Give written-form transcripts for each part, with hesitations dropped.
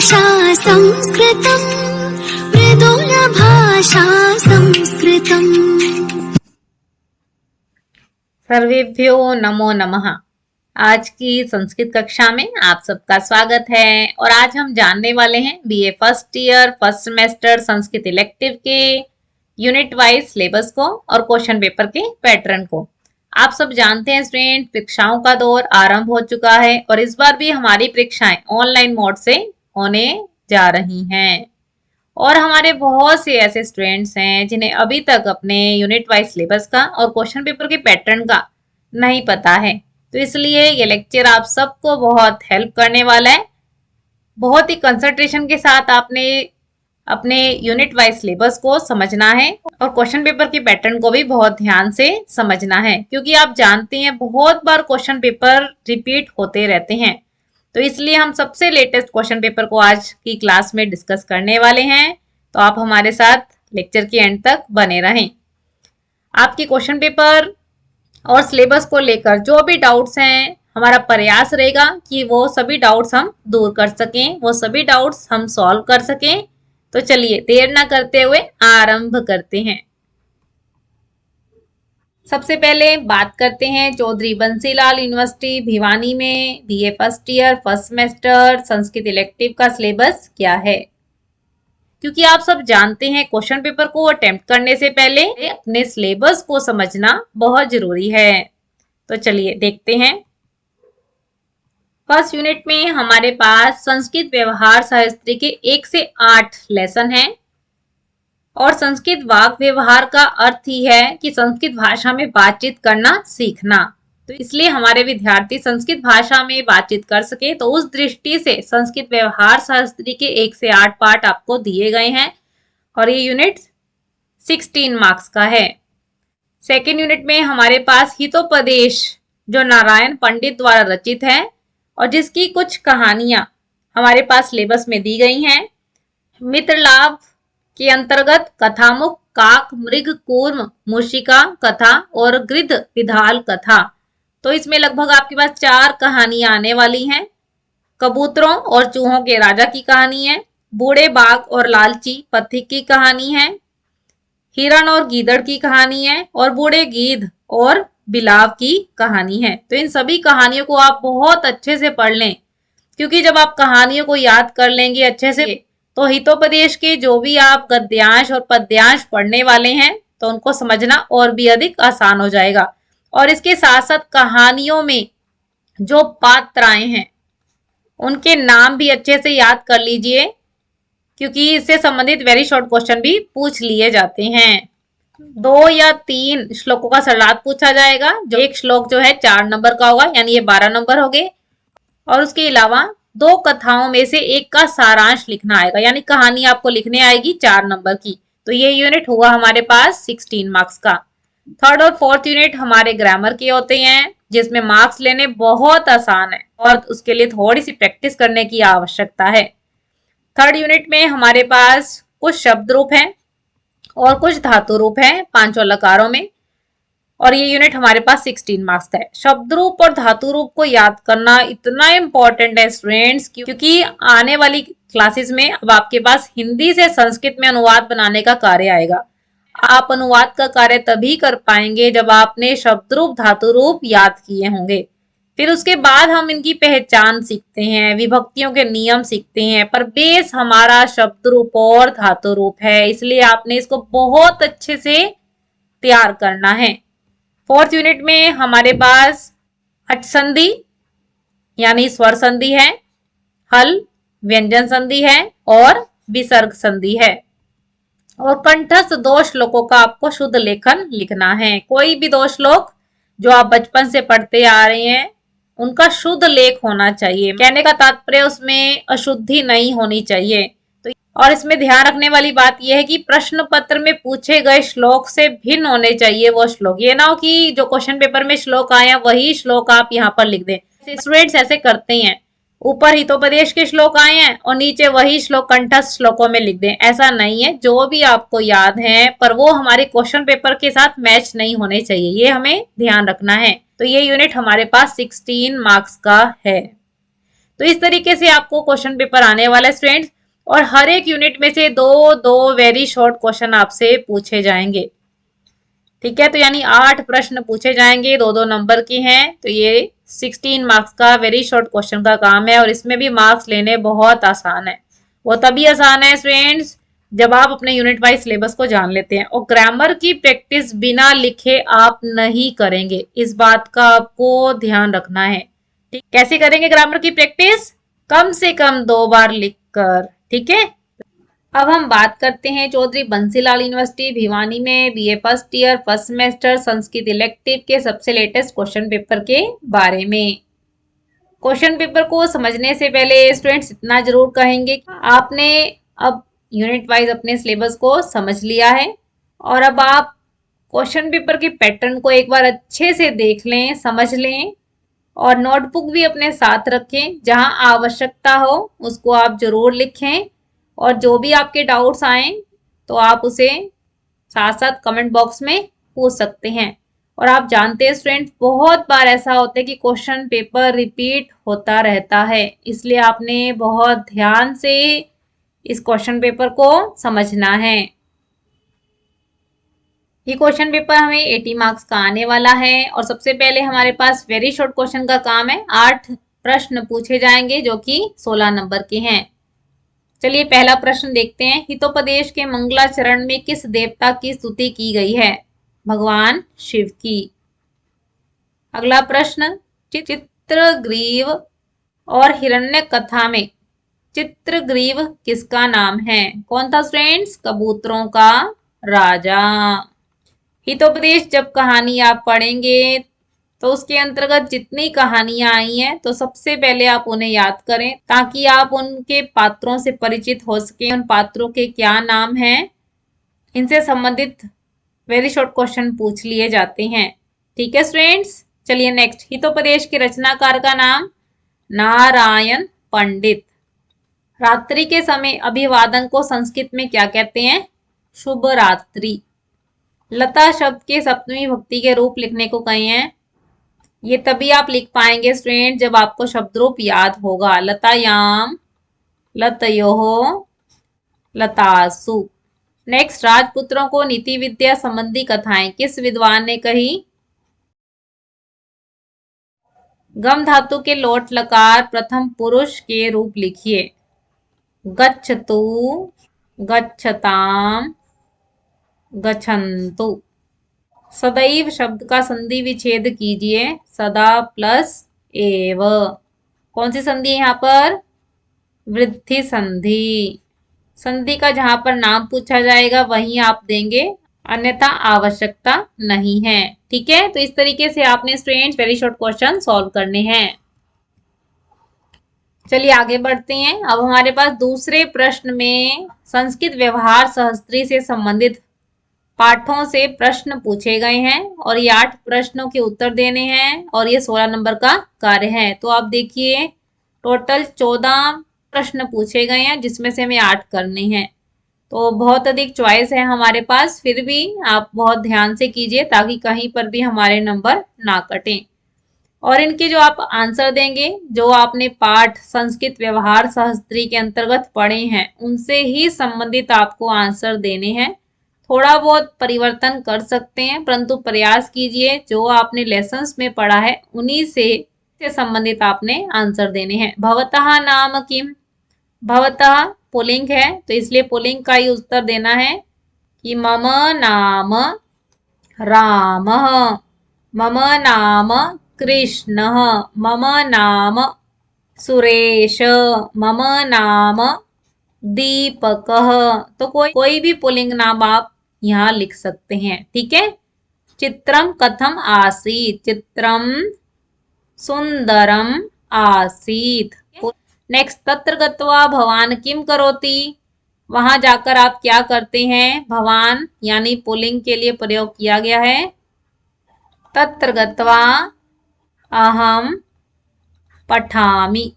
भाषा संस्कृतम् मृदुला भाषा संस्कृतम्। सर्वेभ्यो नमो नमः। आज की संस्कृत कक्षा में आप सबका स्वागत है और आज हम जानने वाले हैं BA first year first semester Sanskrit elective के यूनिट वाइज सिलेबस को और क्वेश्चन पेपर के पैटर्न को। आप सब जानते हैं स्टूडेंट, परीक्षाओं का दौर आरंभ हो चुका है और इस बार भी हमारी परीक्षाएं ऑनलाइन मोड से होने जा रही हैं और हमारे बहुत से ऐसे स्टूडेंट्स हैं जिन्हें अभी तक अपने यूनिट वाइज सिलेबस का और क्वेश्चन पेपर के पैटर्न का नहीं पता है। तो इसलिए ये लेक्चर आप सबको बहुत हेल्प करने वाला है। बहुत ही कंसंट्रेशन के साथ आपने अपने यूनिट वाइज सिलेबस को समझना है और क्वेश्चन पेपर के पैटर्न को भी बहुत ध्यान से समझना है, क्योंकि आप जानते हैं बहुत बार क्वेश्चन पेपर रिपीट होते रहते हैं। तो इसलिए हम सबसे लेटेस्ट क्वेश्चन पेपर को आज की क्लास में डिस्कस करने वाले हैं। तो आप हमारे साथ लेक्चर के एंड तक बने रहें। आपकी क्वेश्चन पेपर और सिलेबस को लेकर जो भी डाउट्स हैं, हमारा प्रयास रहेगा कि वो सभी डाउट्स हम दूर कर सकें, वो सभी डाउट्स हम सॉल्व कर सकें। तो चलिए देर ना करते हुए आरंभ करते हैं। सबसे पहले बात करते हैं चौधरी बंसीलाल यूनिवर्सिटी भिवानी में BA first year first semester Sanskrit elective का सिलेबस क्या है। क्योंकि आप सब जानते हैं क्वेश्चन पेपर को अटेम्प्ट करने से पहले अपने सिलेबस को समझना बहुत जरूरी है। तो चलिए देखते हैं। फर्स्ट यूनिट में हमारे पास संस्कृत व्यवहार शास्त्री के 1 से 8 लेसन हैं और संस्कृत वाक व्यवहार का अर्थ ही है कि संस्कृत भाषा में बातचीत करना सीखना। तो इसलिए हमारे विद्यार्थी संस्कृत भाषा में बातचीत कर सके, तो उस दृष्टि से संस्कृत व्यवहार शास्त्री के 1 से 8 पार्ट आपको दिए गए हैं और ये यूनिट 16 मार्क्स का है। सेकेंड यूनिट में हमारे पास हितोपदेश जो नारायण पंडित द्वारा रचित है और जिसकी कुछ कहानियां हमारे पास सिलेबस में दी गई हैं। मित्र लाभ के अंतर्गत कथामुख, काक, मृग, कूर्म, मूषिका कथा और गृध विधाल कथा। तो इसमें लगभग आपके पास 4 कहानियां आने वाली हैं। कबूतरों और चूहों के राजा की कहानी है, बूढ़े बाघ और लालची पथिक की कहानी है, हिरण और गीदड़ की कहानी है और बूढ़े गीध और बिलाव की कहानी है। तो इन सभी कहानियों को आप बहुत अच्छे से पढ़ लें, क्योंकि जब आप कहानियों को याद कर लेंगे अच्छे से तो हितोपदेश के जो भी आप गद्यांश और पद्यांश पढ़ने वाले हैं तो उनको समझना और भी अधिक आसान हो जाएगा। और इसके साथ साथ कहानियों में जो पात्राएं हैं उनके नाम भी अच्छे से याद कर लीजिए, क्योंकि इससे संबंधित वेरी शॉर्ट क्वेश्चन भी पूछ लिए जाते हैं। 2 या 3 श्लोकों का सरलार्थ पूछा जाएगा। जो एक श्लोक जो है 4 नंबर का होगा, यानी ये 12 नंबर हो गए। और उसके अलावा 2 कथाओं में से एक का सारांश लिखना आएगा, यानी कहानी आपको लिखने आएगी 4 नंबर की। तो ये यूनिट हुआ हमारे पास 16 मार्क्स का। थर्ड और फोर्थ यूनिट हमारे ग्रामर के होते हैं, जिसमें मार्क्स लेने बहुत आसान है और उसके लिए थोड़ी सी प्रैक्टिस करने की आवश्यकता है। थर्ड यूनिट में हमारे पास कुछ शब्द रूप हैं और कुछ धातु रूप हैं 5 लकारों में, और ये यूनिट हमारे पास 16 मार्क्स का है। शब्द रूप और धातु रूप को याद करना इतना इम्पोर्टेंट है स्टूडेंट्स, क्योंकि आने वाली क्लासेस में अब आपके पास हिंदी से संस्कृत में अनुवाद बनाने का कार्य आएगा। आप अनुवाद का कार्य तभी कर पाएंगे जब आपने शब्द रूप धातु रूप याद किए होंगे। फिर उसके बाद हम इनकी पहचान सीखते हैं, विभक्तियों के नियम सीखते हैं, पर बेस हमारा शब्द रूप और धातु रूप है। इसलिए आपने इसको बहुत अच्छे से तैयार करना है। फोर्थ यूनिट में हमारे पास अट संधि यानी स्वर संधि है, हल व्यंजन संधि है और विसर्ग संधि है। और कंठस्थ 2 श्लोकों का आपको शुद्ध लेखन लिखना है। कोई भी 2 श्लोक जो आप बचपन से पढ़ते आ रहे हैं उनका शुद्ध लेख होना चाहिए। कहने का तात्पर्य उसमें अशुद्धि नहीं होनी चाहिए। तो और इसमें ध्यान रखने वाली बात यह है कि प्रश्न पत्र में पूछे गए श्लोक से भिन्न होने चाहिए वो श्लोक। ये ना हो कि जो क्वेश्चन पेपर में श्लोक आया वही श्लोक आप यहाँ पर लिख दें। स्टूडेंट्स ऐसे करते हैं, ऊपर हितोपदेश के श्लोक आए हैं और नीचे वही श्लोक कंठस्थ श्लोकों में लिख दें। ऐसा नहीं है, जो भी आपको याद है पर वो हमारे क्वेश्चन पेपर के साथ मैच नहीं होने चाहिए, ये हमें ध्यान रखना है। तो ये यूनिट हमारे पास 16 मार्क्स का है। तो इस तरीके से आपको क्वेश्चन पेपर आने वाला है स्टूडेंट्स, और हर एक यूनिट में से दो दो वेरी शॉर्ट क्वेश्चन आपसे पूछे जाएंगे। ठीक है, तो यानी 8 प्रश्न पूछे जाएंगे, दो दो नंबर के हैं, तो ये 16 मार्क्स का वेरी शॉर्ट क्वेश्चन का काम है, और इसमें भी मार्क्स लेने बहुत आसान है। वो तभी आसान है स्टूडेंट्स जब आप अपने यूनिट वाइज सिलेबस को जान लेते हैं, और ग्रामर की प्रैक्टिस बिना लिखे आप नहीं करेंगे, इस बात का आपको ध्यान रखना है। ठीक, कैसे करेंगे ग्रामर की प्रैक्टिस? कम से कम 2 बार लिखकर। ठीक है, अब हम बात करते हैं चौधरी बंसीलाल यूनिवर्सिटी भिवानी में BA first year first semester Sanskrit elective के सबसे लेटेस्ट क्वेश्चन पेपर के बारे में। क्वेश्चन पेपर को समझने से पहले स्टूडेंट्स इतना जरूर कहेंगे कि आपने अब यूनिट वाइज अपने सिलेबस को समझ लिया है, और अब आप क्वेश्चन पेपर के पैटर्न को एक बार अच्छे से देख लें, समझ लें, और नोटबुक भी अपने साथ रखें। जहां आवश्यकता हो उसको आप जरूर लिखें, और जो भी आपके डाउट्स आए तो आप उसे साथ साथ कमेंट बॉक्स में पूछ सकते हैं। और आप जानते हैं स्टूडेंट, बहुत बार ऐसा होता है कि क्वेश्चन पेपर रिपीट होता रहता है, इसलिए आपने बहुत ध्यान से इस क्वेश्चन पेपर को समझना है। ये क्वेश्चन पेपर हमें 80 मार्क्स का आने वाला है, और सबसे पहले हमारे पास वेरी शॉर्ट क्वेश्चन का काम है। 8 प्रश्न पूछे जाएंगे जो कि 16 नंबर के हैं। चलिए पहला प्रश्न देखते हैं। हितोपदेश के मंगलाचरण में किस देवता की स्तुति की गई है? भगवान शिव की। अगला प्रश्न, चित्रग्रीव और हिरण्य कथा में चित्रग्रीव किसका नाम है? कौन था स्टूडेंट्स? कबूतरों का राजा। हितोपदेश जब कहानी आप पढ़ेंगे तो उसके अंतर्गत जितनी कहानियां आई हैं तो सबसे पहले आप उन्हें याद करें, ताकि आप उनके पात्रों से परिचित हो सके, उन पात्रों के क्या नाम हैं, इनसे संबंधित वेरी शॉर्ट क्वेश्चन पूछ लिए जाते हैं। ठीक है स्टूडेंट्स, चलिए नेक्स्ट। हितोपदेश के रचनाकार का नाम नारायण पंडित। रात्रि के समय अभिवादन को संस्कृत में क्या कहते हैं? शुभ रात्रि। लता शब्द के सप्तमी भक्ति के रूप लिखने को कहे हैं। ये तभी आप लिख पाएंगे स्टूडेंट जब आपको शब्द रूप याद होगा। लतायाम, लतयोः, लतासु। नेक्स्ट, राजपुत्रों को नीति विद्या संबंधी कथाएं किस विद्वान ने कही? गम धातु के लोट लकार प्रथम पुरुष के रूप लिखिए। गच्छतु, गच्छताम, गच्छन्तु। सदैव शब्द का संधि विच्छेद कीजिए। सदा प्लस एव। कौन सी संधि है यहाँ पर? वृद्धि संधि। संधि का जहां पर नाम पूछा जाएगा वहीं आप देंगे, अन्यथा आवश्यकता नहीं है। ठीक है, तो इस तरीके से आपने students very short question solve करने हैं। चलिए आगे बढ़ते हैं। अब हमारे पास दूसरे प्रश्न में संस्कृत व्यवहार सहस्त्री से संबंधित पाठों से प्रश्न पूछे गए हैं, और ये 8 प्रश्नों के उत्तर देने हैं, और ये 16 नंबर का कार्य है। तो आप देखिए टोटल 14 प्रश्न पूछे गए हैं, जिसमें से हमें 8 करने हैं। तो बहुत अधिक चॉइस है हमारे पास, फिर भी आप बहुत ध्यान से कीजिए ताकि कहीं पर भी हमारे नंबर ना कटें। और इनके जो आप आंसर देंगे, जो आपने पाठ संस्कृत व्यवहार शास्त्री के अंतर्गत पढ़े हैं, उनसे ही संबंधित आपको आंसर देने हैं। थोड़ा बहुत परिवर्तन कर सकते हैं, परंतु प्रयास कीजिए जो आपने लेसन्स में पढ़ा है उन्हीं से संबंधित आपने आंसर देने हैं। भवतः नाम किम, भवतः पुल्लिंग है तो इसलिए पुल्लिंग का ही उत्तर देना है कि मम नाम रामः, मम नाम कृष्णः, मम नाम सुरेश, मम नाम दीपकः। तो कोई भी पुल्लिंग नाम आप यहाँ लिख सकते हैं। ठीक है। चित्रम कथम आसीत, चित्रम सुंदरम आसीत। नेक्स्ट, तत्र गत्वा भवान किम करोति, वहां जाकर आप क्या करते हैं? भवान यानी पुल्लिंग के लिए प्रयोग किया गया है। तत्र गत्वा अहम पठामि।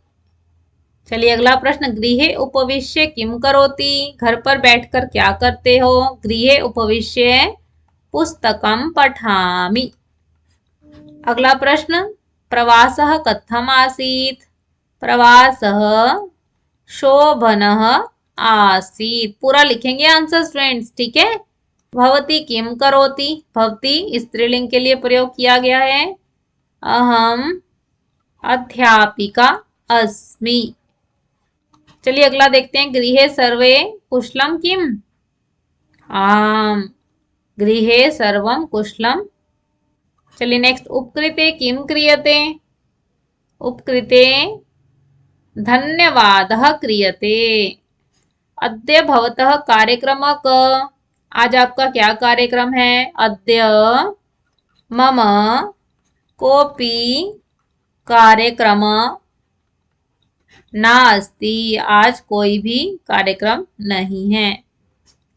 चलिए अगला प्रश्न, गृहे उपविश्य किम करोति, घर पर बैठकर क्या करते हो? गृहे उपविश्य पुस्तकम पठामि। अगला प्रश्न, प्रवासः कथम आसीत, प्रवासः शोभनः आसीत्। पूरा लिखेंगे आंसर स्टूडेंट्स, ठीक है। भवती किम करोति, भवती स्त्रीलिंग के लिए प्रयोग किया गया है। अहम अध्यापिका अस्मि। चलिए अगला देखते हैं। गृहे सर्वे कुशलम किम, आम, गृहे सर्वम कुशलम। चलिए नेक्स्ट, उपकृते किम क्रियते, उपकृते धन्यवादः क्रियते। अद्य भवतः कार्यक्रमः क, आज आपका क्या कार्यक्रम है। अद्य मम कोऽपि कार्यक्रम नास्ति, आज कोई भी कार्यक्रम नहीं है।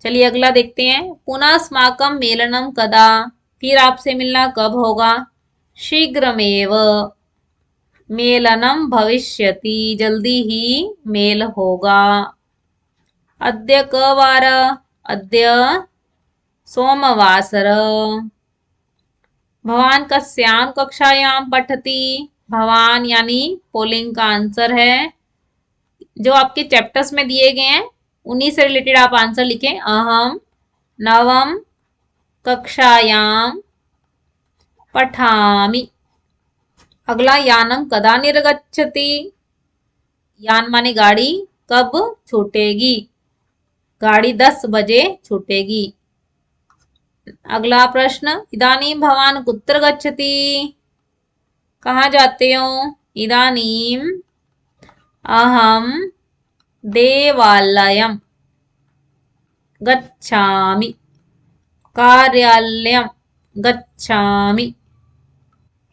चलिए अगला देखते हैं। पुनः अस्माकं मेलनं कदा, फिर आपसे मिलना कब होगा। शीघ्रमेव, मेलनं भविष्यति, जल्दी ही मेल होगा। अद्य क वार, अद्य सोमवासर। भवान कस्यां कक्षायां पठति, भवान यानी पोलिंग का आंसर है। जो आपके चैप्टर्स में दिए गए हैं उन्हीं से रिलेटेड आप आंसर लिखें। अहम नवम कक्षायां पठामि। अगला, यानम कदा निर्गच्छति, यान माने गाड़ी, कब छूटेगी, गाड़ी 10 बजे छूटेगी। अगला प्रश्न, इदानीं भवान कुत्र गच्छति, कहाँ जाते हो। इदानीं अहम देवालयं गच्छामि, कार्यालयं गच्छामि।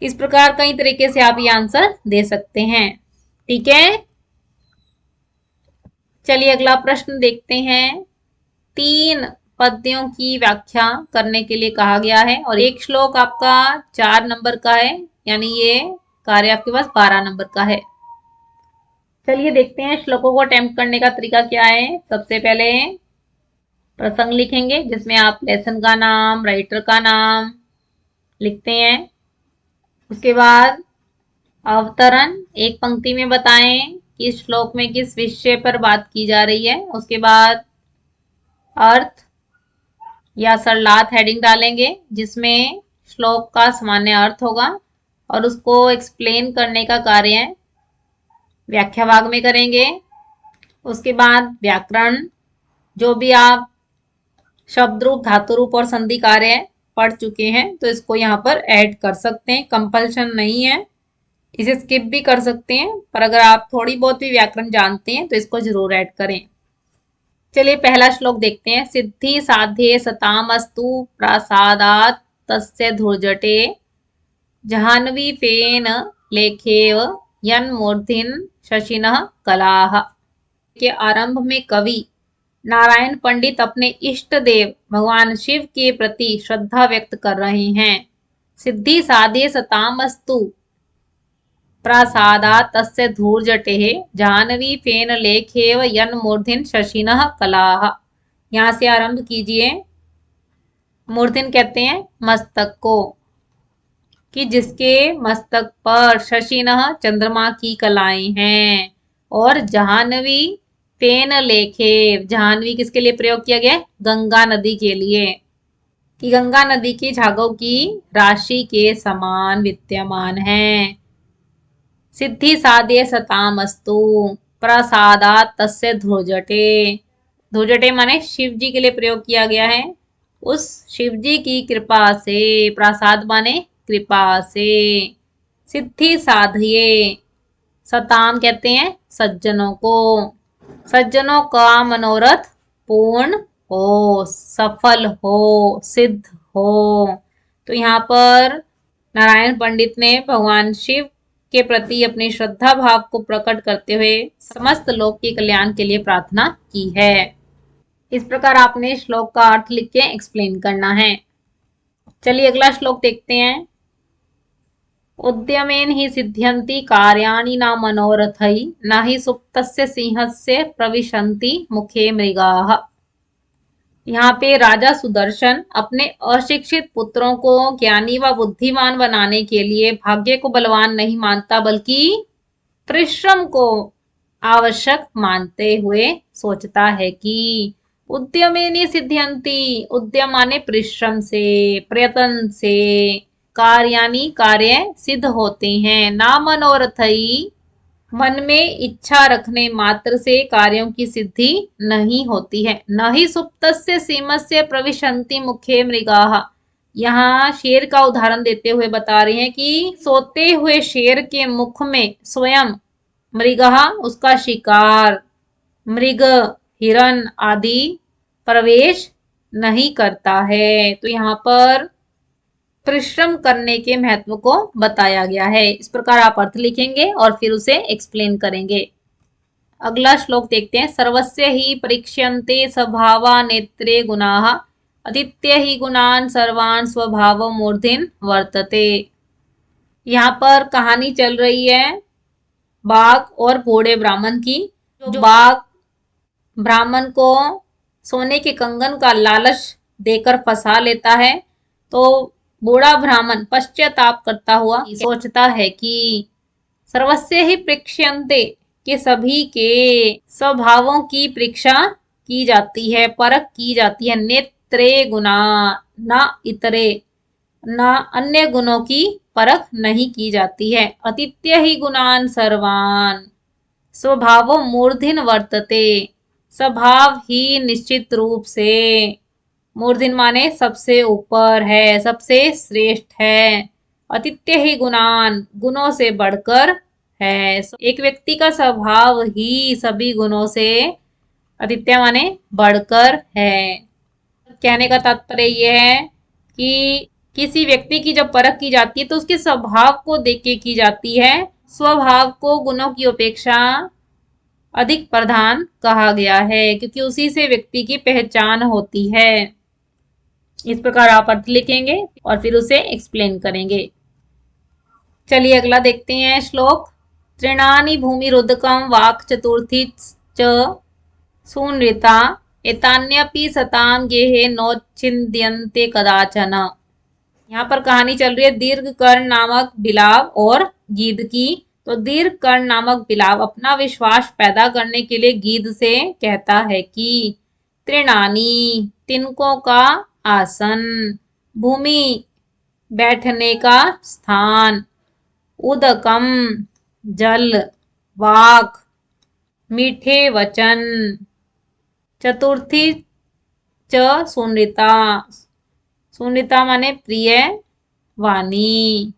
इस प्रकार कई तरीके से आप ये आंसर दे सकते हैं, ठीक है। चलिए अगला प्रश्न देखते हैं। 3 पद्यों की व्याख्या करने के लिए कहा गया है और एक श्लोक आपका 4 नंबर का है, यानी ये कार्य आपके पास 12 नंबर का है। चलिए देखते हैं श्लोकों को अटेम्प्ट करने का तरीका क्या है। सबसे पहले प्रसंग लिखेंगे जिसमें आप लेसन का नाम, राइटर का नाम लिखते हैं। उसके बाद अवतरण एक पंक्ति में बताएं कि इस श्लोक में किस विषय पर बात की जा रही है। उसके बाद अर्थ या सरलार्थ हेडिंग डालेंगे जिसमें श्लोक का सामान्य अर्थ होगा और उसको एक्सप्लेन करने का कार्य व्याख्या भाग में करेंगे। उसके बाद व्याकरण, जो भी आप शब्द रूप, धातु रूप और संधि कार्य पढ़ चुके हैं तो इसको यहाँ पर ऐड कर सकते हैं, कंपल्शन नहीं है, इसे स्किप भी कर सकते हैं, पर अगर आप थोड़ी बहुत भी व्याकरण जानते हैं तो इसको जरूर ऐड करें। चलिए पहला श्लोक देखते हैं। सिद्धि साध्ये सतामस्तु प्रासादात् तस्य ध्रुजटे जाह्नवी फेन लेखेव यन्मूर्धिन शशिनः कलाः। के आरंभ में कवि नारायण पंडित अपने इष्ट देव भगवान शिव के प्रति श्रद्धा व्यक्त कर रहे हैं। सिद्धि साधे सतामस्तु प्रासादात् तस्य धूर्जटेः जाह्नवी फेन लेखेव यन्मूर्धिन शशिनः कलाः। यहाँ से आरंभ कीजिए। मूर्धिन कहते हैं मस्तक को, कि जिसके मस्तक पर शशिनः चंद्रमा की कलाएं हैं। और जाह्नवी फेन लेखेव, जाह्नवी किसके लिए प्रयोग किया गया है, गंगा नदी के लिए, कि गंगा नदी की झागों की राशि के समान विद्यमान है। सिद्धि साधे सतामस्तु प्रसादात् तस्य ध्रुजटे, ध्रुजटे माने शिव जी के लिए प्रयोग किया गया है। उस शिव जी की कृपा से, प्रसाद माने कृपा से। सिद्धि साधिए, सताम कहते हैं सज्जनों को, सज्जनों का मनोरथ पूर्ण हो, सफल हो, सिद्ध हो। तो यहाँ पर नारायण पंडित ने भगवान शिव के प्रति अपनी श्रद्धा भाव को प्रकट करते हुए समस्त लोक के कल्याण के लिए प्रार्थना की है। इस प्रकार आपने श्लोक का अर्थ लिख के एक्सप्लेन करना है। चलिए अगला श्लोक देखते हैं। उद्यमेन ही सिद्ध्यन्ति कार्याणि न मनोरथै न हि सुप्तस्य सिंहस्य प्रविशन्ति मुखे मृगाः। यहाँ पे राजा सुदर्शन अपने अशिक्षित पुत्रों को ज्ञानी व बुद्धिमान बनाने के लिए भाग्य को बलवान नहीं मानता बल्कि परिश्रम को आवश्यक मानते हुए सोचता है कि उद्यमेन सिद्ध्यन्ति, उद्यम माने परिश्रम से, प्रयत्न से कार्यानि कार्य सिद्ध होते हैं। ना मनोरथई, मन में इच्छा रखने मात्र से कार्यों की सिद्धि नहीं होती है। न ही सुप्तस्य सिंहस्य प्रविशन्ति मुखे मृगाः, यहाँ शेर का उदाहरण देते हुए बता रहे हैं कि सोते हुए शेर के मुख में स्वयं मृगः उसका शिकार, मृग हिरण आदि प्रवेश नहीं करता है। तो यहाँ पर परिश्रम करने के महत्व को बताया गया है। इस प्रकार आप अर्थ लिखेंगे और फिर उसे एक्सप्लेन करेंगे। अगला श्लोक देखते हैं। सर्वस्य ही परीक्ष्यन्ते स्वभावा नेत्रे गुणाः, आदित्य ही गुणान सर्वान स्वभाव मूर्धिन वर्तते। यहाँ पर कहानी चल रही है बाघ और बूढ़े ब्राह्मण की। जो बाघ ब्राह्मण को सोने के कंगन का लालच देकर फंसा लेता है, तो बूढ़ा ब्राह्मण पश्चाताप करता हुआ सोचता है कि सर्वस्य ही परीक्ष्यन्ते, के सभी के स्वभावों की परीक्षा की जाती है, परख की जाती है। नेत्रे गुणा, न इतरे, न अन्य गुणों की परख नहीं की जाती है। अतिथ्य ही गुणान सर्वान स्वभावो मूर्धिन वर्तते, स्वभाव ही निश्चित रूप से, मूर्धिन माने सबसे ऊपर है, सबसे श्रेष्ठ है। अतिथ्य ही गुणान, गुणों से बढ़कर है। एक व्यक्ति का स्वभाव ही सभी गुणों से अतिथ्य माने बढ़कर है। कहने का तात्पर्य यह है कि किसी व्यक्ति की जब परख की जाती है तो उसके स्वभाव को देख के की जाती है। स्वभाव को गुणों की अपेक्षा अधिक प्रधान कहा गया है, क्योंकि उसी से व्यक्ति की पहचान होती है। इस प्रकार आप अर्थ लिखेंगे और फिर उसे एक्सप्लेन करेंगे। चलिए अगला देखते हैं श्लोक। तृणानि भूमिरुदकं वाक् चतुर्थी च सुनृता, एतान्यपि सताम गेहे नोच्छिन्द्यन्ते कदाचन। यहाँ पर कहानी चल रही है दीर्घ कर्ण नामक बिलाव और गीध की। तो दीर्घ कर्ण नामक बिलाव अपना विश्वास पैदा करने के लिए गीध से कहता है कि तृणानि, तिनकों का आसन, भूमि बैठने का स्थान, उदकम जल, वाक मीठे वचन, चतुर्थी च सुनृता, सुनृता माने प्रिय वाणी,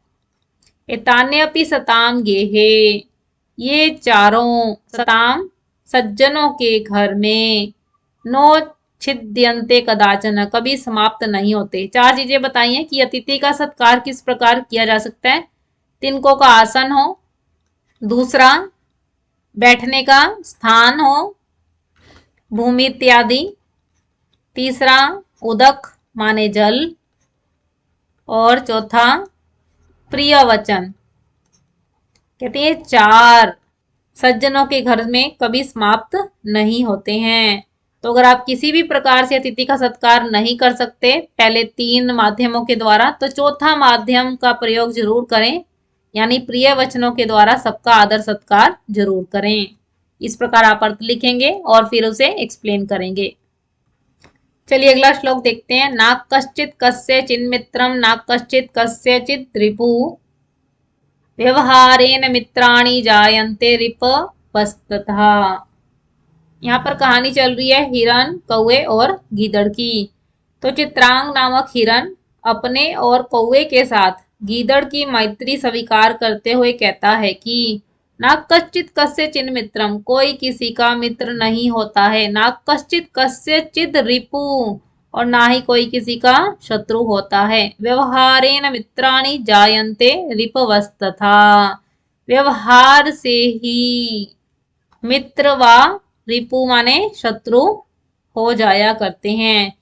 एतान्यपि सताम गेहे, ये चारों सताम सज्जनों के घर में, नो छिद्यन्ते कदाचन, कभी समाप्त नहीं होते। चार चीजें बताई हैं कि अतिथि का सत्कार किस प्रकार किया जा सकता है। तिनकों का आसन हो, दूसरा बैठने का स्थान हो, भूमि इत्यादि, तीसरा उदक माने जल, और चौथा प्रिय वचन। कहते हैं चार सज्जनों के घर में कभी समाप्त नहीं होते हैं। तो अगर आप किसी भी प्रकार से अतिथि का सत्कार नहीं कर सकते पहले तीन माध्यमों के द्वारा, तो चौथा माध्यम का प्रयोग जरूर करें, यानी प्रिय वचनों के द्वारा सबका आदर सत्कार जरूर करें। इस प्रकार आप अर्थ लिखेंगे और फिर उसे एक्सप्लेन करेंगे। चलिए अगला श्लोक देखते हैं। ना कश्चित कस्य चिन्मित्रम ना कश्चित कस्यचित रिपु, व्यवहारेण मित्राणि जायन्ते रिपवस्ततः। यहाँ पर कहानी चल रही है हिरण, कौवे और गीदड़ की। तो चित्रांग नामक हिरण अपने और कौवे के साथ गीदड़ की मैत्री स्वीकार करते हुए कहता है कि ना कश्चित कस्य चिन्ह मित्रम, कोई किसी का मित्र नहीं होता है। ना कश्चित कस्य चिद रिपु, और ना ही कोई किसी का शत्रु होता है। व्यवहारेण मित्राणि जायन्ते रिपवस्तथा, व्यवहार से ही मित्र व रिपु माने शत्रु हो जाया करते हैं।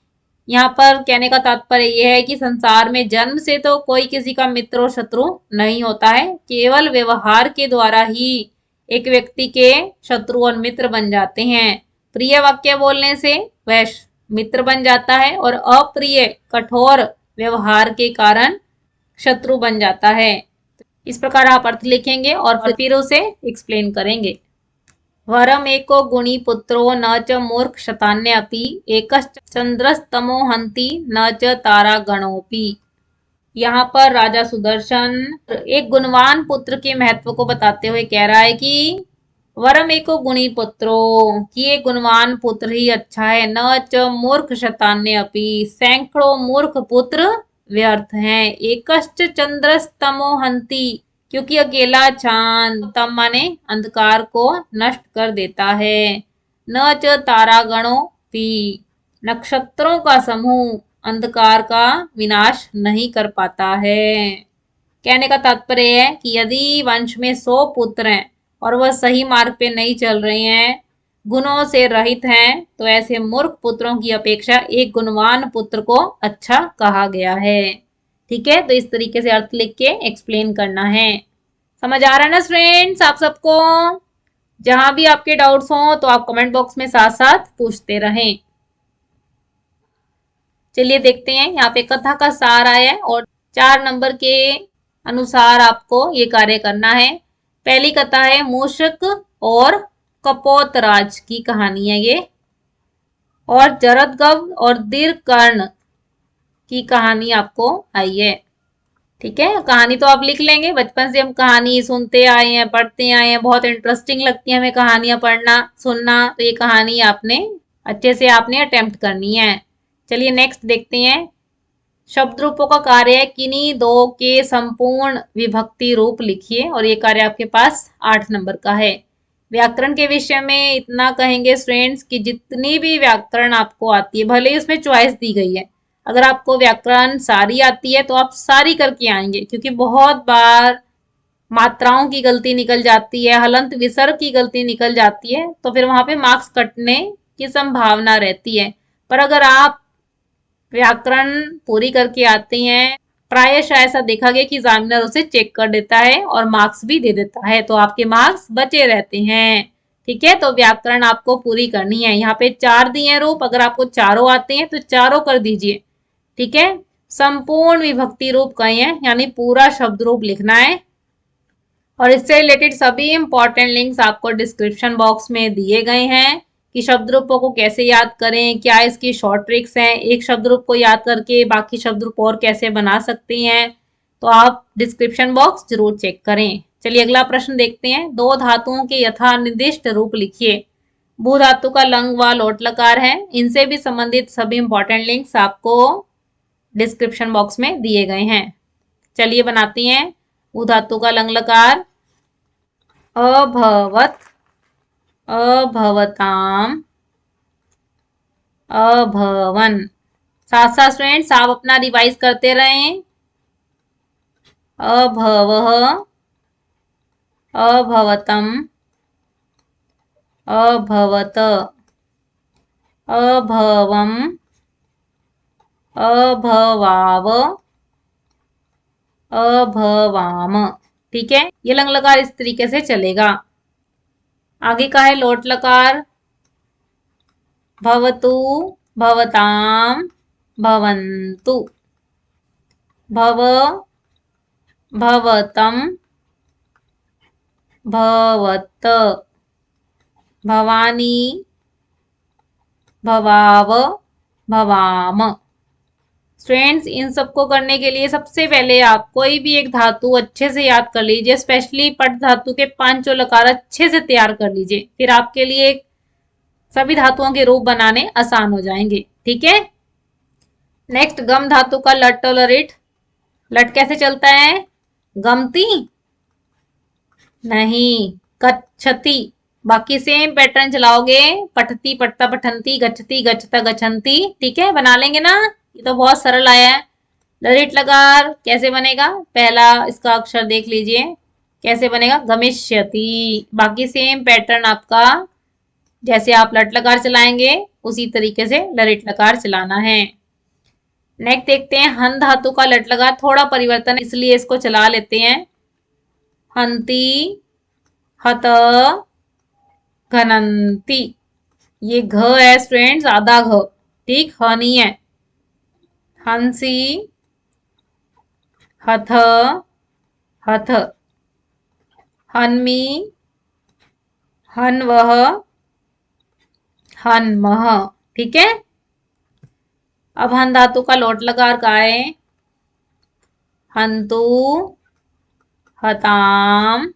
यहाँ पर कहने का तात्पर्य यह है कि संसार में जन्म से तो कोई किसी का मित्र और शत्रु नहीं होता है, केवल व्यवहार के द्वारा ही एक व्यक्ति के शत्रु और मित्र बन जाते हैं। प्रिय वाक्य बोलने से वह मित्र बन जाता है और अप्रिय कठोर व्यवहार के कारण शत्रु बन जाता है। इस प्रकार आप अर्थ लिखेंगे और फिर उसे एक्सप्लेन करेंगे। वरम एको गुणी पुत्रो न च मूर्ख शतान्य अपि एकश्च चंद्रस्तमो हंति न च तारा गणोपि। यहाँ पर राजा सुदर्शन एक गुणवान पुत्र के महत्व को बताते हुए कह रहा है कि वरम एको गुणी पुत्रो, कि एक गुणवान पुत्र ही अच्छा है, न च मूर्ख शतान्य अपि, सैकड़ों मूर्ख पुत्र व्यर्थ हैं, एकश्च चंद्रस्तमो हंति, क्योंकि अकेला चांद, तम माने अंधकार को नष्ट कर देता है, न च तारागणों पी, नक्षत्रों का समूह अंधकार का विनाश नहीं कर पाता है। कहने का तात्पर्य है कि यदि वंश में 100 पुत्र हैं और वह सही मार्ग पे नहीं चल रहे हैं, गुणों से रहित हैं, तो ऐसे मूर्ख पुत्रों की अपेक्षा एक गुणवान पुत्र को अच्छा कहा गया है। ठीक है, तो इस तरीके से अर्थ लिख के एक्सप्लेन करना है। समझ आ रहा है ना फ्रेंड्स आप सबको? जहां भी आपके डाउट्स हो तो आप कमेंट बॉक्स में साथ साथ पूछते रहें। चलिए देखते हैं, यहाँ पे कथा का सार आया है और 4 नंबर के अनुसार आपको ये कार्य करना है। पहली कथा है मूषक और कपोतराज की कहानी है ये, और जरदगव और दीर्घकर्ण की कहानी आपको आई है। ठीक है, कहानी तो आप लिख लेंगे, बचपन से हम कहानी सुनते आए हैं, पढ़ते आए हैं, बहुत इंटरेस्टिंग लगती है हमें कहानियां पढ़ना सुनना, तो ये कहानी आपने अच्छे से आपने अटेम्प्ट करनी है। चलिए नेक्स्ट देखते हैं। शब्द रूपों का कार्य है, किन्हीं दो के संपूर्ण विभक्ति रूप लिखिए, और ये कार्य आपके पास 8 नंबर का है। व्याकरण के विषय में इतना कहेंगे स्टूडेंट्स कि जितनी भी व्याकरण आपको आती है, भले ही उसमें चॉइस दी गई है, अगर आपको व्याकरण सारी आती है तो आप सारी करके आएंगे, क्योंकि बहुत बार मात्राओं की गलती निकल जाती है, हलंत विसर्ग की गलती निकल जाती है, तो फिर वहां पे मार्क्स कटने की संभावना रहती है। पर अगर आप व्याकरण पूरी करके आते हैं, प्रायश ऐसा देखा गया कि एग्जामिनर उसे चेक कर देता है और मार्क्स भी दे देता है, तो आपके मार्क्स बचे रहते हैं। ठीक है, तो व्याकरण आपको पूरी करनी है। यहाँ पे 4 दिए हैं रूप, अगर आपको चारों आते हैं तो चारों कर दीजिए। ठीक है, संपूर्ण विभक्ति रूप कहे हैं, यानी पूरा शब्द रूप लिखना है, और इससे रिलेटेड सभी इंपॉर्टेंट लिंक्स आपको डिस्क्रिप्शन बॉक्स में दिए गए हैं कि शब्द रूपों को कैसे याद करें, क्या इसकी शॉर्ट ट्रिक्स हैं, एक शब्द रूप को याद करके बाकी शब्द रूप और कैसे बना सकते हैं, तो आप डिस्क्रिप्शन बॉक्स जरूर चेक करें। चलिए अगला प्रश्न देखते हैं। 2 धातुओं के यथा निर्दिष्ट रूप लिखिए। भू धातु का लंग व लोट लकार है, इनसे भी संबंधित सभी इंपॉर्टेंट लिंक्स आपको डिस्क्रिप्शन बॉक्स में दिए गए हैं। चलिए बनाते हैं। भू धातु का लंग लकार, अभवत, अभवताम, अभवन। साथ साथ स्टूडेंट्स आप अपना रिवाइज करते रहें। अभवः, अभवतम, अभवत, अभवम, अभवाव, अभवाम। ठीक है, ये लंग लकार इस तरीके से चलेगा। आगे का है लोट लकार, भवतु, भवताम, भवन्तु, भव, भवतम, भवत, भवानी, भवाव, भवाम। स्टूडेंट्स इन सबको करने के लिए सबसे पहले आप कोई भी एक धातु अच्छे से याद कर लीजिए, स्पेशली पट धातु के 5 लकार अच्छे से तैयार कर लीजिए, फिर आपके लिए सभी धातुओं के रूप बनाने आसान हो जाएंगे। ठीक है, नेक्स्ट गम धातु का लट और लरिट। लट कैसे चलता है? गमती नहीं, गच्छति। बाकी सेम पैटर्न चलाओगे, पठती पठता पठंती, गच्छती गच्छता गच्छन्ति। ठीक है, बना लेंगे ना, ये तो बहुत सरल आया है। लरिट लकार कैसे बनेगा? पहला इसका अक्षर देख लीजिए कैसे बनेगा, गमिष्यति। बाकी सेम पैटर्न आपका, जैसे आप लट लकार चलाएंगे उसी तरीके से लरिट लकार चलाना है। नेक्स्ट देखते हैं हन धातु का लट लकार, थोड़ा परिवर्तन इसलिए इसको चला लेते हैं। हंती, हत, घनंती। ये घ है स्टूडेंट्स, आधा घ, ठीक, ह नहीं है। हंसी, हथ, हथ। हन्मी, हन्वह, हन्मह। ठीक है। अब हन धातु का लोट लकार गाए, हंतु, हताम,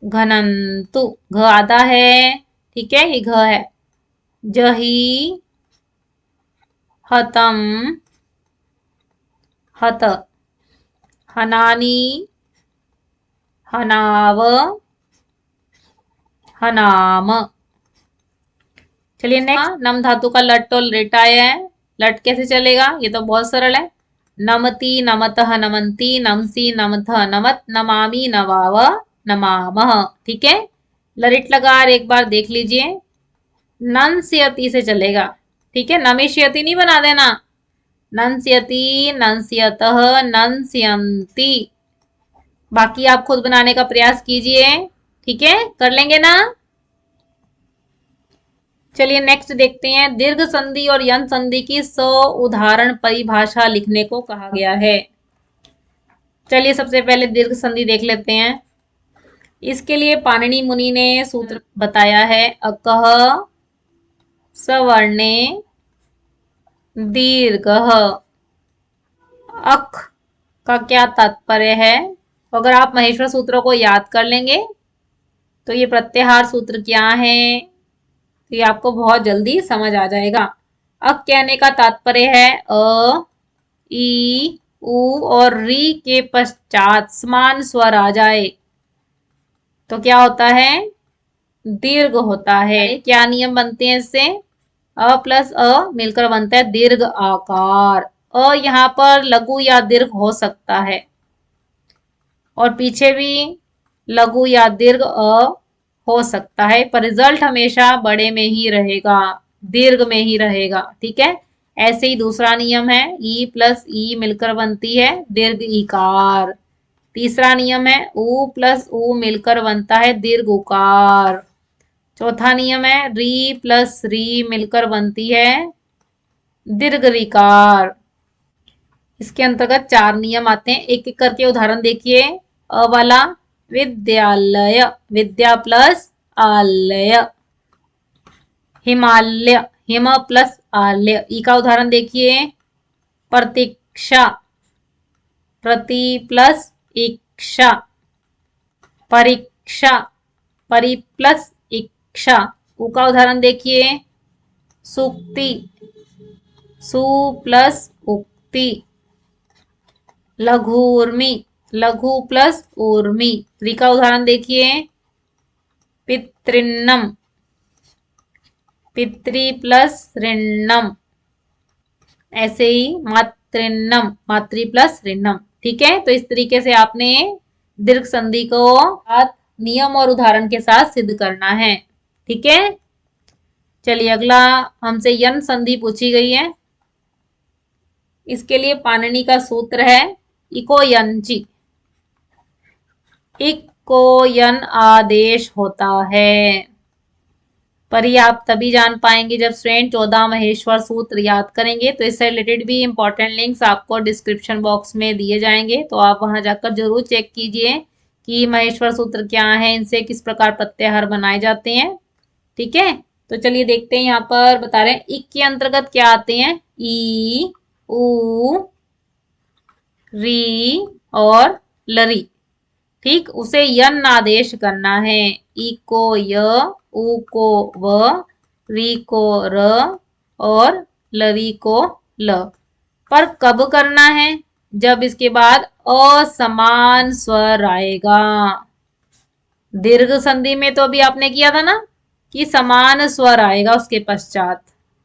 घनंतु। घ आधा है, ठीक है, ये घ है। जही, हतम, हत। हनानी, हनाव, हनाम। चलिए नेक्स्ट, नम धातु का लट और लेट आया है। लट कैसे चलेगा, ये तो बहुत सरल है। नमति, नमतः, नमंती, नमसी, नमथ, नमत, नमामि, नवाव, नमामः। ठीक है। लरिट लगार एक बार देख लीजिए। नंस्यति से चलेगा। ठीक है, नमिष्यति नहीं बना देना। नंस्यति, नंस्यतः, नंस्यन्ति। बाकी आप खुद बनाने का प्रयास कीजिए। ठीक है, कर लेंगे ना। चलिए नेक्स्ट देखते हैं। दीर्घ संधि और यन संधि की उदाहरण परिभाषा लिखने को कहा गया है। चलिए सबसे पहले दीर्घ संधि देख लेते हैं। इसके लिए पाणिनि मुनि ने सूत्र बताया है। अकह सवर्णे दीर्घः। अक का क्या तात्पर्य है। अगर आप महेश्वर सूत्रों को याद कर लेंगे तो ये प्रत्याहार सूत्र क्या है, तो ये आपको बहुत जल्दी समझ आ जाएगा। अक कहने का तात्पर्य है अ, ई, उ और री के पश्चात समान स्वर आ जाए तो क्या होता है, दीर्घ होता है। क्या नियम बनते हैं इससे, अ प्लस अ मिलकर बनता है दीर्घ आकार। अ यहाँ पर लघु या दीर्घ हो सकता है और पीछे भी लघु या दीर्घ अ हो सकता है, पर रिजल्ट हमेशा बड़े में ही रहेगा, दीर्घ में ही रहेगा। ठीक है। ऐसे ही दूसरा नियम है, ई प्लस ई मिलकर बनती है दीर्घ इकार। तीसरा नियम है, उ प्लस उ मिलकर बनता है दीर्घ उकार। चौथा नियम है, री प्लस री मिलकर बनती है दीर्घ ऋकार। इसके अंतर्गत 4 नियम आते हैं। एक एक करके उदाहरण देखिए। अ वाला, विद्यालय, विद्या प्लस आलय। हिमालय, हिम प्लस आलय। ई का उदाहरण देखिए। प्रतीक्षा, प्रति प्लस इक्षा। परीक्षा, परि प्लस इक्षा। उ का उदाहरण देखिए। सुक्ति, सु प्लस उक्ति। लघुर्मी, लघु प्लस ऊर्मी। त्री का उदाहरण देखिए। पितृन्नम, पितृ प्लस ऋण्णम। ऐसे ही मातृन्नम, मातृ प्लस ऋण्णम। ठीक है, तो इस तरीके से आपने दीर्घ संधि को नियम और उदाहरण के साथ सिद्ध करना है। ठीक है। चलिए अगला हमसे यन संधि पूछी गई है। इसके लिए पाणिनि का सूत्र है इको यंची। इको यन आदेश होता है। पर ये आप तभी जान पाएंगे जब स्टूडेंट 14 महेश्वर सूत्र याद करेंगे। तो इससे रिलेटेड भी इंपॉर्टेंट लिंक्स आपको डिस्क्रिप्शन बॉक्स में दिए जाएंगे, तो आप वहां जाकर जरूर चेक कीजिए कि महेश्वर सूत्र क्या है, इनसे किस प्रकार प्रत्याहार बनाए जाते हैं। ठीक है, तो चलिए देखते हैं। यहाँ पर बता रहे हैं इक के अंतर्गत क्या आते हैं, ई, उ, री और लरी। ठीक, उसे यन आदेश करना है। ई को य, उ को व, री को र और लरी को ल। पर कब करना है, जब इसके बाद असमान स्वर आएगा। दीर्घ संधि में तो अभी आपने किया था ना कि समान स्वर आएगा उसके पश्चात।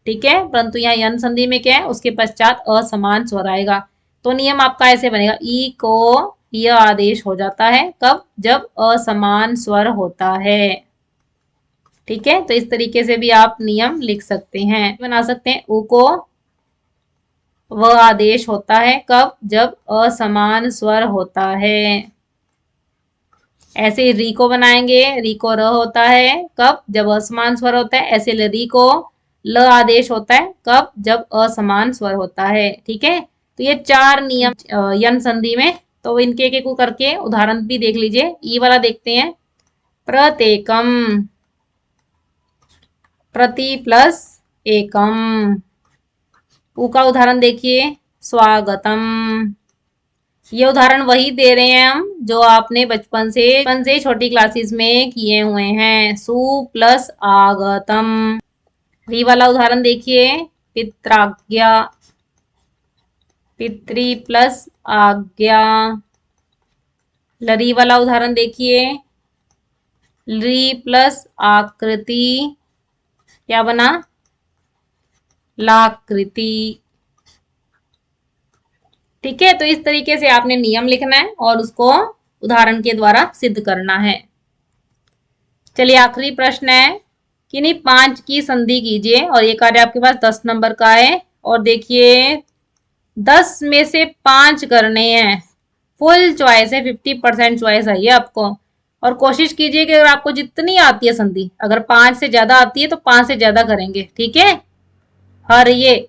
ठीक है, परंतु यहाँ यन संधि में क्या है, उसके पश्चात असमान स्वर आएगा। तो नियम आपका ऐसे बनेगा, ई को यह आदेश हो जाता है कब, जब असमान स्वर होता है। ठीक है, तो इस तरीके से भी आप नियम लिख सकते हैं, बना सकते हैं। उ को वह आदेश होता है कब, जब असमान स्वर होता है। ऐसे री को बनाएंगे, री को र होता है कब, जब असमान स्वर होता है। ऐसे री को ल आदेश होता है कब, जब असमान स्वर होता है। ठीक है, तो ये 4 नियम यन संधि में तो इनके एक एक करके उदाहरण भी देख लीजिए। ई वाला देखते हैं, प्रत्येकम, प्रति प्लस एकम। ऊ का उदाहरण देखिए, स्वागतम। ये उदाहरण वही दे रहे हैं हम जो आपने बचपन से छोटी क्लासेस में किए हुए हैं, सु प्लस आगतम। री वाला उदाहरण देखिए, पित्राज्ञा, पितृ प्लस आज्ञा। लरी वाला उदाहरण देखिए, ली प्लस आकृति, क्या बना, लाकृति। ठीक है, तो इस तरीके से आपने नियम लिखना है और उसको उदाहरण के द्वारा सिद्ध करना है। चलिए आखिरी प्रश्न है, किन्हीं 5 की संधि कीजिए और ये कार्य आपके पास 10 नंबर का है। और देखिए 10 में से 5 करने हैं, फुल चॉइस है, 50% चॉइस है ये आपको। और कोशिश कीजिए कि अगर आपको जितनी आती है संधि, अगर 5 से ज्यादा आती है तो 5 से ज्यादा करेंगे। ठीक है, हरिये,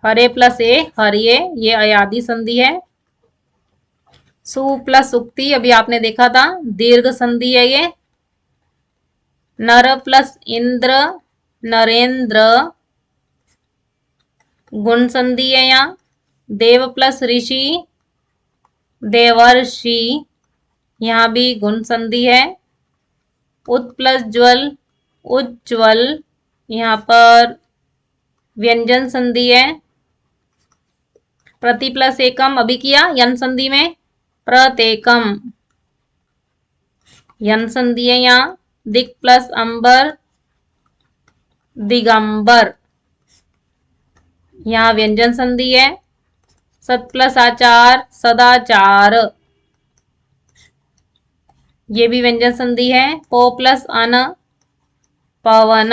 हरे प्लस ए हरिये, ये अयादी संधि है। सु प्लस उक्ति, अभी आपने देखा था, दीर्घ संधि है ये। नर प्लस इंद्र, नरेंद्र, गुण संधि है यहाँ। देव प्लस ऋषि, देवर्षि, यहाँ भी गुण संधि है। उत प्लस ज्वल, उज्ज्वल, यहाँ पर व्यंजन संधि है। प्रति प्लस एकम अभी किया यन संधि में, प्रत्येकम, यन संधि है यहाँ। दिक प्लस अंबर, दिगंबर, यहाँ व्यंजन संधि है। सत प्लस आचार, सदाचार, ये भी व्यंजन संधि है। पो प्लस अन, पवन,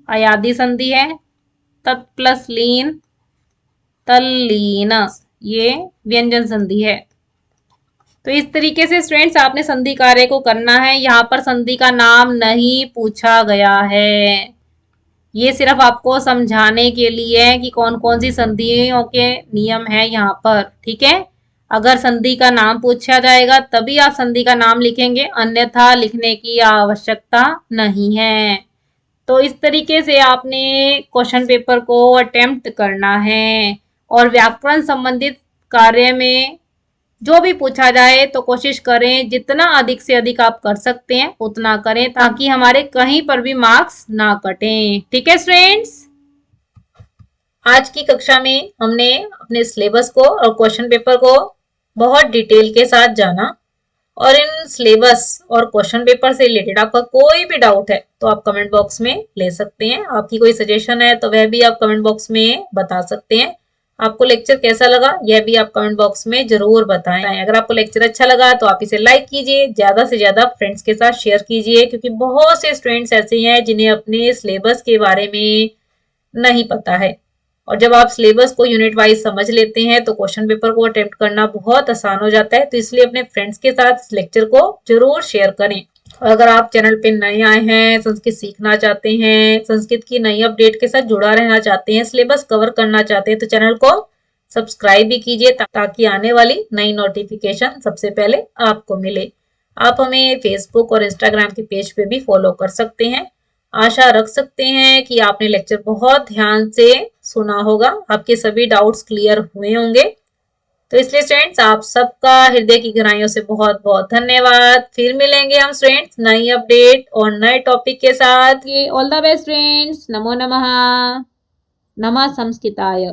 अयादी संधि है। तत् प्लस लीन, तल्लीन, ये व्यंजन संधि है। तो इस तरीके से स्टूडेंट्स आपने संधि कार्य को करना है। यहाँ पर संधि का नाम नहीं पूछा गया है, ये सिर्फ आपको समझाने के लिए है कि कौन कौन सी संधियों के नियम है यहाँ पर। ठीक है, अगर संधि का नाम पूछा जाएगा तभी आप संधि का नाम लिखेंगे, अन्यथा लिखने की आवश्यकता नहीं है। तो इस तरीके से आपने क्वेश्चन पेपर को अटेम्प्ट करना है। और व्याकरण संबंधित कार्य में जो भी पूछा जाए तो कोशिश करें जितना अधिक से अधिक आप कर सकते हैं उतना करें, ताकि हमारे कहीं पर भी मार्क्स ना कटें। ठीक है स्टूडेंट्स, आज की कक्षा में हमने अपने सिलेबस को और क्वेश्चन पेपर को बहुत डिटेल के साथ जाना। और इन सिलेबस और क्वेश्चन पेपर से रिलेटेड आपका कोई भी डाउट है तो आप कमेंट बॉक्स में ले सकते हैं। आपकी कोई सजेशन है तो वह भी आप कमेंट बॉक्स में बता सकते हैं। आपको लेक्चर कैसा लगा यह भी आप कमेंट बॉक्स में जरूर बताएं। अगर आपको लेक्चर अच्छा लगा तो आप इसे लाइक कीजिए, ज्यादा से ज्यादा फ्रेंड्स के साथ शेयर कीजिए, क्योंकि बहुत से स्टूडेंट्स ऐसे हैं जिन्हें अपने सिलेबस के बारे में नहीं पता है। और जब आप सिलेबस को यूनिट वाइज समझ लेते हैं तो क्वेश्चन पेपर को अटेम्प्ट करना बहुत आसान हो जाता है। तो इसलिए अपने फ्रेंड्स के साथ इस लेक्चर को जरूर शेयर करें। और अगर आप चैनल पे नए आए हैं, संस्कृत सीखना चाहते हैं, संस्कृत की नई अपडेट के साथ जुड़ा रहना चाहते हैं, सिलेबस कवर करना चाहते हैं, तो चैनल को सब्सक्राइब भी कीजिए ताकि आने वाली नई नोटिफिकेशन सबसे पहले आपको मिले। आप हमें फेसबुक और इंस्टाग्राम के पेज पे भी फॉलो कर सकते हैं। आशा रख सकते हैं कि आपने लेक्चर बहुत ध्यान से सुना होगा, आपके सभी डाउट्स क्लियर हुए होंगे। तो इसलिए स्टूडेंट्स आप सबका हृदय की गहराइयों से बहुत बहुत धन्यवाद। फिर मिलेंगे हम स्टूडेंट्स नई अपडेट और नए टॉपिक के साथ। ऑल द बेस्ट स्टूडेंट्स, नमो नमः, नमः संस्कृताय।